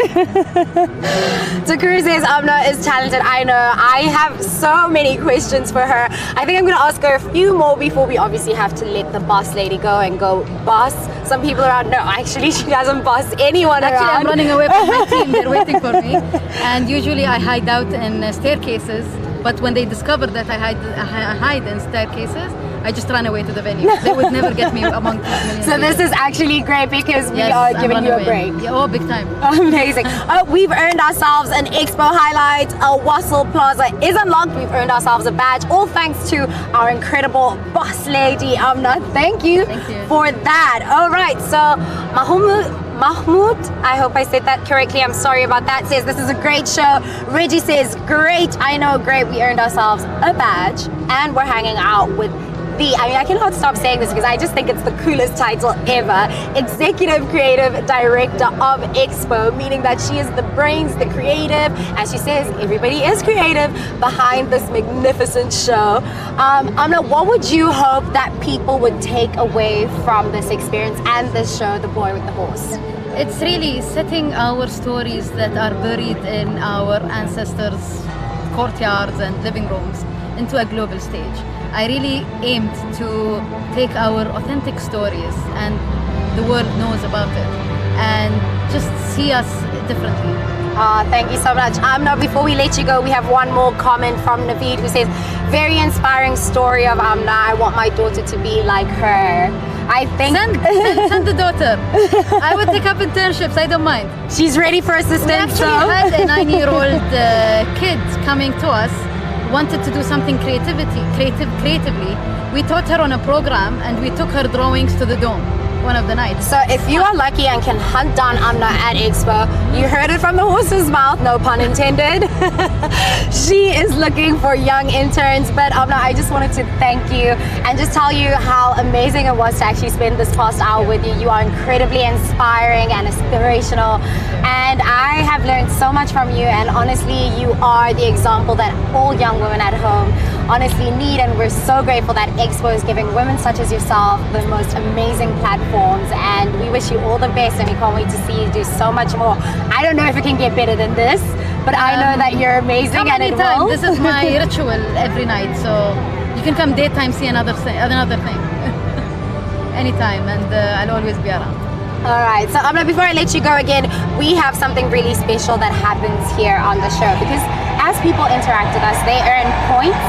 Takuru says Amna is talented. I know. I have so many questions for her. I think I'm going to ask her a few more before we obviously have to let the boss lady go and go boss some people around. No, actually, she doesn't boss anyone around. Actually, I'm running away from my team. They're waiting for me. And usually I hide out in staircases. But when they discover that I hide in staircases, I just run away to the venue. They would never get me among 2 million. So this is actually great because we are giving you a break. Yeah, oh, big time. Amazing. We've earned ourselves an Expo highlight. Wasl Plaza is unlocked. We've earned ourselves a badge, all thanks to our incredible boss lady, Amna. Thank you for that. All right, so Mahmoud, I hope I said that correctly. I'm sorry about that. Says this is a great show. Reggie says great. I know, great. We earned ourselves a badge and we're hanging out with I cannot stop saying this because I just think it's the coolest title ever. Executive Creative Director of Expo, meaning that she is the brains, the creative, as she says, everybody is creative behind this magnificent show. Amna, what would you hope that people would take away from this experience and this show, The Boy with the Horse? It's really setting our stories that are buried in our ancestors' courtyards and living rooms into a global stage. I really aimed to take our authentic stories and the world knows about it and just see us differently. Thank you so much. Amna, before we let you go, we have one more comment from Naveed who says, very inspiring story of Amna. I want my daughter to be like her. I think... Send the daughter. I would take up internships, I don't mind. She's ready for assistance. We actually had a 9-year-old kid coming to us, wanted to do something creatively. We taught her on a program and we took her drawings to the dome one of the nights. So if you are lucky and can hunt down Amna at Expo, you heard it from the horse's mouth, no pun intended. She is looking for young interns. But Amna, I just wanted to thank you and just tell you how amazing it was to actually spend this past hour with you. You are incredibly inspiring and inspirational, and I have learned so much from you, and honestly you are the example that all young women at home honestly need, and we're so grateful that Expo is giving women such as yourself the most amazing platforms, and we wish you all the best and we can't wait to see you do so much more. I don't know if it can get better than this, but I know that you're amazing and it will. This is my ritual every night, so You can come daytime, see another thing. Anytime, and I'll always be around. All right, so Amna, before I let you go again, we have something really special that happens here on the show, because as people interact with us, they earn points.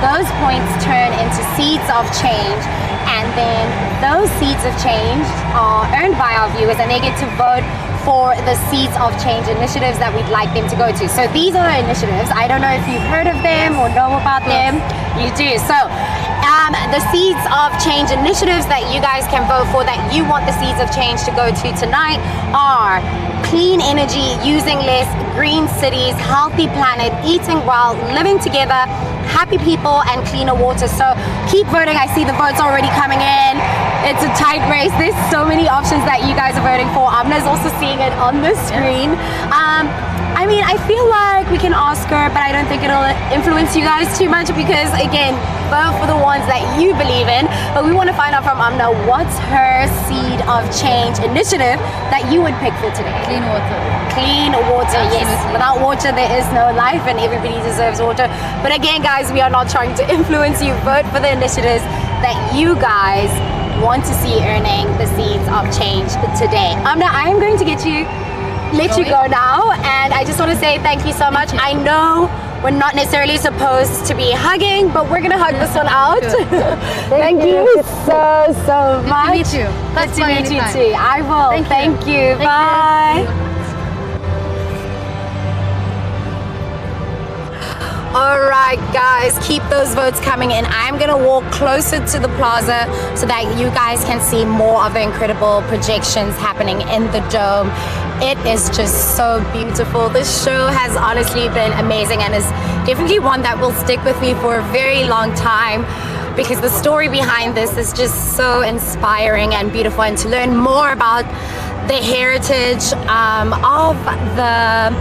Those points turn into seeds of change, and then those seeds of change are earned by our viewers, and they get to vote for the Seeds of Change initiatives that we'd like them to go to. So these are the initiatives. I don't know if you've heard of them or know about them. You do. So the Seeds of Change initiatives that you guys can vote for, that you want the Seeds of Change to go to tonight, are clean energy, using less, green cities, healthy planet, eating well, living together, happy people, and cleaner water. So keep voting. I see the votes already coming in. It's a tight race. There's so many options that you guys are voting for. Amna's also seeing it on the screen. I mean, I feel like we can ask her, but I don't think it'll influence you guys too much, because again, vote for the ones that you believe in. But we want to find out from Amna, what's her Seed of Change initiative that you would pick for today? Clean water. Clean water, yes. Without water, there is no life, and everybody deserves water. But again, guys, we are not trying to influence you. Vote for the initiatives that you guys want to see earning the Seeds of Change today. Amna, I am going to let you go now, and I just want to say thank you so much. I know we're not necessarily supposed to be hugging, but we're gonna hug this one out. Thank you so much. Good to meet you. Good to meet you too. I will. Thank you. Bye. All right, guys, keep those votes coming in. I'm gonna walk closer to the plaza so that you guys can see more of the incredible projections happening in the dome. It is just so beautiful. This show has honestly been amazing, and is definitely one that will stick with me for a very long time, because the story behind this is just so inspiring and beautiful, and to learn more about the heritage of the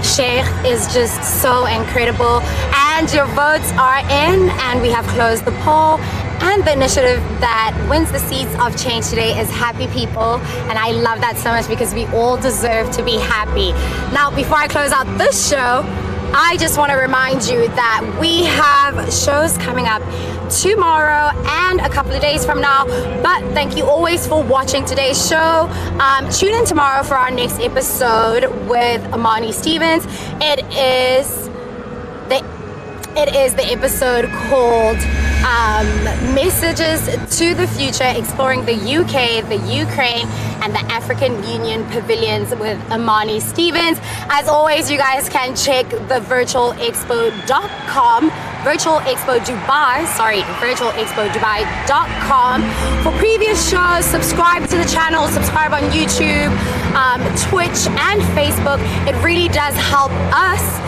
Sheikh is just so incredible. And your votes are in, and we have closed the poll. And the initiative that wins the Seeds of Change today is Happy People. And I love that so much, because we all deserve to be happy. Now, before I close out this show, I just want to remind you that we have shows coming up tomorrow and a couple of days from now. But thank you always for watching today's show. Tune in tomorrow for our next episode with Amani Stevens. It is the episode called Messages to the Future, exploring the UK, the Ukraine, and the African Union pavilions with Amani Stevens. As always, you guys can check the virtualexpo.com, virtualexpodubai.com for previous shows. Subscribe to the channel, subscribe on YouTube, Twitch, and Facebook. It really does help us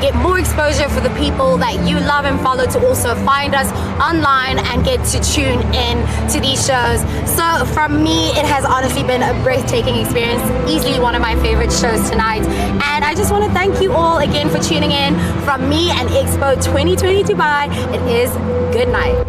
get more exposure for the people that you love and follow, to also find us online and get to tune in to these shows. So from me, it has honestly been a breathtaking experience, easily one of my favorite shows tonight. And I just want to thank you all again for tuning in. From me and Expo 2020 Dubai, it is good night.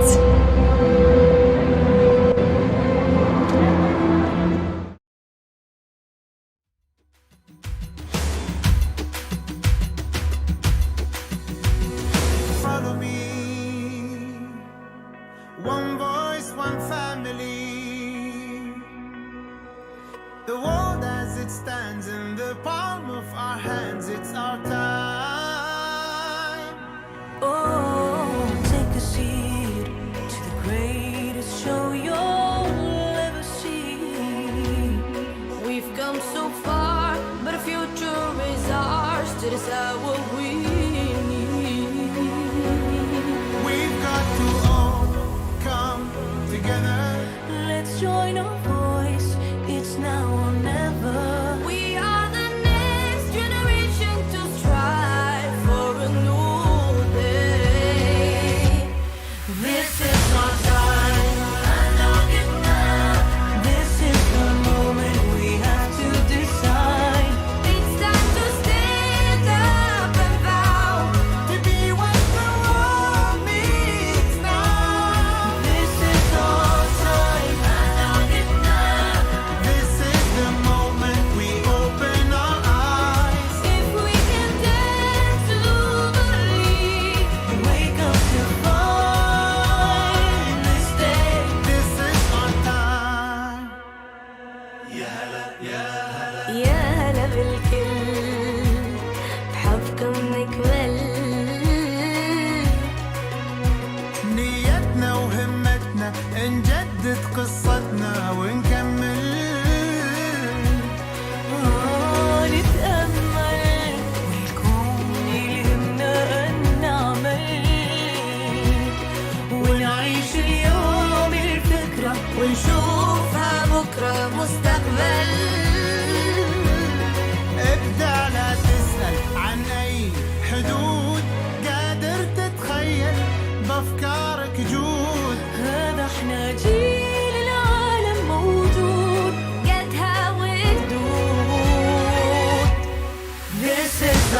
One voice, one family. The world as it stands in the palm of our hands, it's our time. Oh, take a seat to the greatest show you'll ever see. We've come so far, but the future is ours to decide what we need. We've got to all come together. Let's join our voice, it's now or never. We are the next generation to strive for a new day. This is our time, unlock it now. This is the moment we have to decide. It's time to stand up and fight.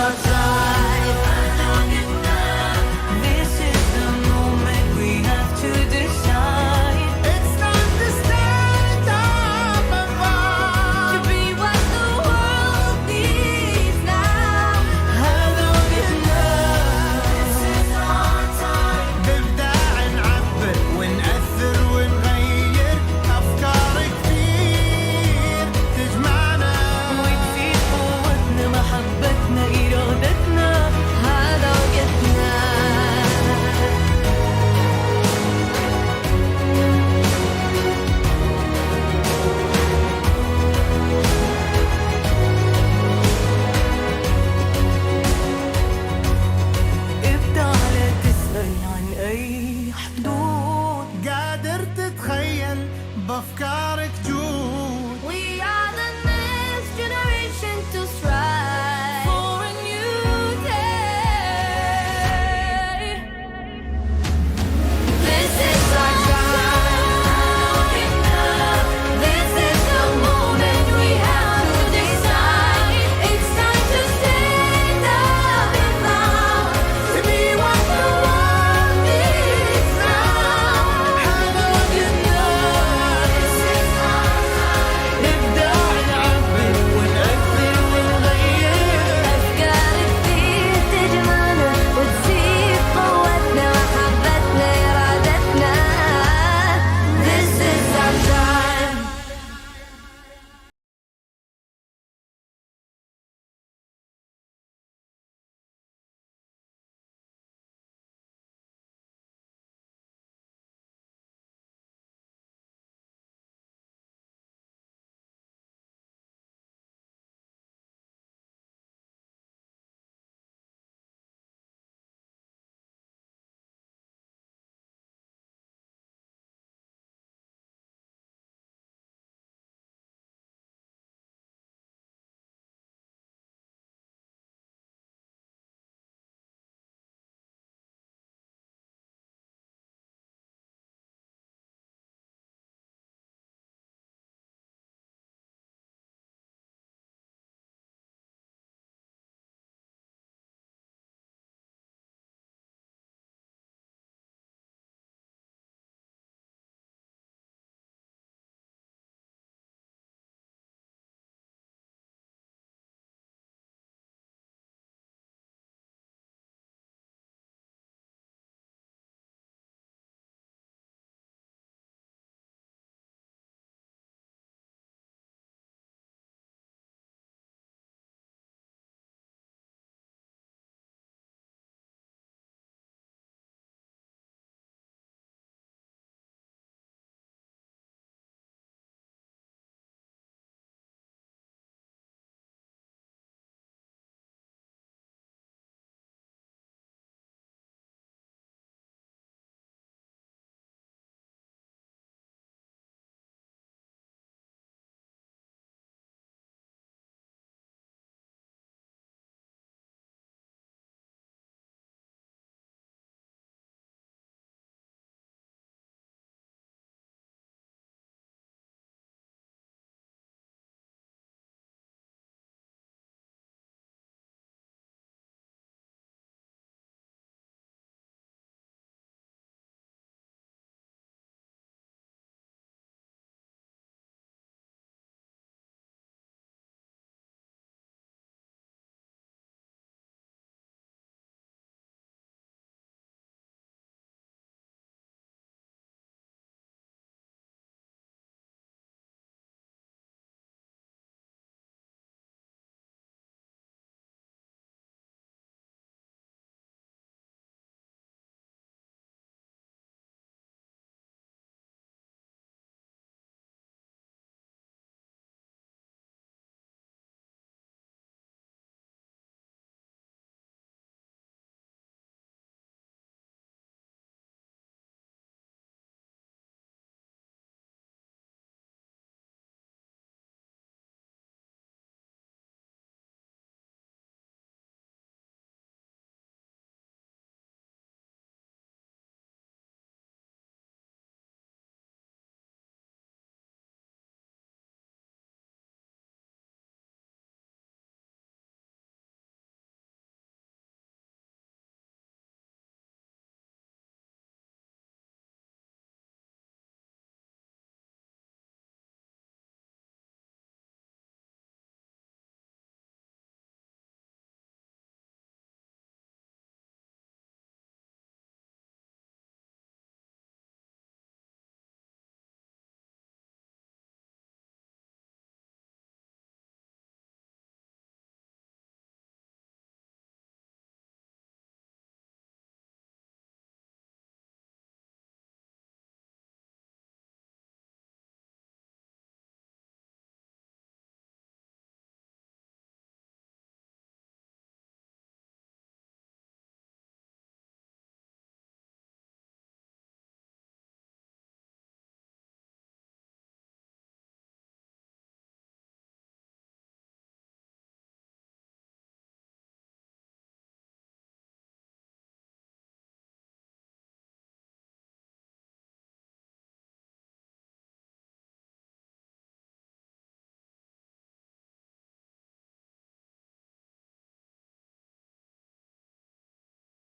our time.